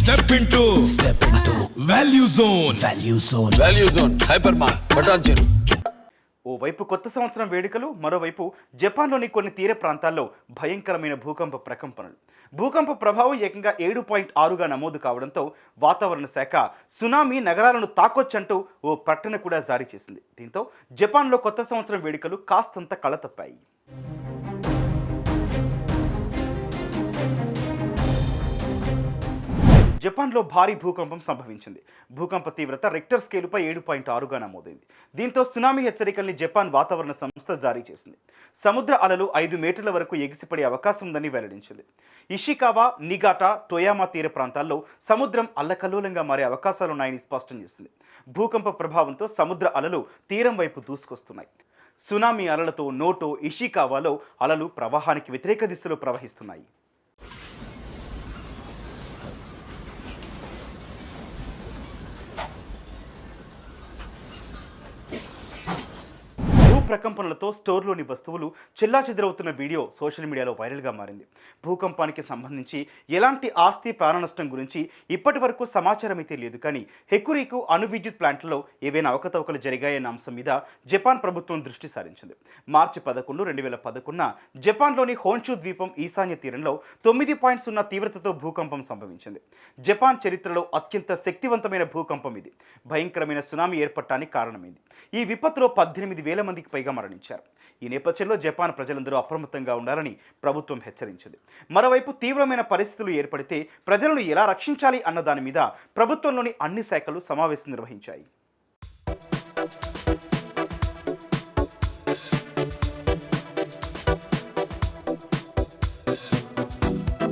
Step into Value Zone. Value Zone. Hypermart. Button. ఓవైపు కొత్త సంవత్సరం వేడుకలు, మరోవైపు జపాన్లోని కొన్ని తీర ప్రాంతాల్లో భయంకరమైన భూకంప ప్రకంపనలు. భూకంప ప్రభావం ఏకంగా 7.6గా నమోదు కావడంతో వాతావరణ శాఖ సునామీ నగరాలను తాకొచ్చంటూ ఓ ప్రకటన కూడా జారీ చేసింది. దీంతో జపాన్లో కొత్త సంవత్సరం వేడుకలు కాస్తంత కళతప్పాయి. జపాన్లో భారీ భూకంపం సంభవించింది. భూకంప తీవ్రత రిక్టర్ స్కేలుపై 7.6గా నమోదైంది. దీంతో సునామీ హెచ్చరికల్ని జపాన్ వాతావరణ సంస్థ జారీ చేసింది. సముద్ర అలలు 5 మీటర్ల వరకు ఎగిసిపడే అవకాశం ఉందని వెల్లడించింది. ఇషికావా, నిగాటా, టొయామా తీర ప్రాంతాల్లో సముద్రం అల్లకల్లోలంగా మారే అవకాశాలున్నాయని స్పష్టం చేసింది. భూకంప ప్రభావంతో సముద్ర అలలు తీరం వైపు దూసుకొస్తున్నాయి. సునామీ అలలతో నోటో, ఇషికావాలో అలలు ప్రవాహానికి వ్యతిరేక దిశలో ప్రవహిస్తున్నాయి. ప్రకంపనలతో స్టోర్లోని వస్తువులు చెల్లాచెదరవుతున్న వీడియో సోషల్ మీడియాలో వైరల్గా మారింది. భూకంపానికి సంబంధించి ఎలాంటి ఆస్తి ప్రాణ నష్టం గురించి ఇప్పటి వరకు సమాచారం అయితే లేదు. కానీ హెకురీకు అణు విద్యుత్ ప్లాంట్లో ఏవైనా అవకతవకలు జరిగాయన్న అంశం మీద జపాన్ ప్రభుత్వం దృష్టి సారించింది. మార్చి 11, 2011 జపాన్లోని హోన్షు ద్వీపం ఈశాన్య తీరంలో 9.0 తీవ్రతతో భూకంపం సంభవించింది. జపాన్ చరిత్రలో అత్యంత శక్తివంతమైన భూకంపం ఇది. భయంకరమైన సునామీ ఏర్పడటానికి కారణమైంది. ఈ విపత్తులో 18,000 మందికి పైగా మరణించారు. ఈ నేపథ్యంలో జపాన్ ప్రజలందరూ అప్రమత్తంగా ఉండాలని ప్రభుత్వం హెచ్చరించింది. మరోవైపు తీవ్రమైన పరిస్థితులు ఏర్పడితే ప్రజలను ఎలా రక్షించాలి అన్న దాని మీద ప్రభుత్వంలోని అన్ని శాఖలు సమావేశం నిర్వహించాయి.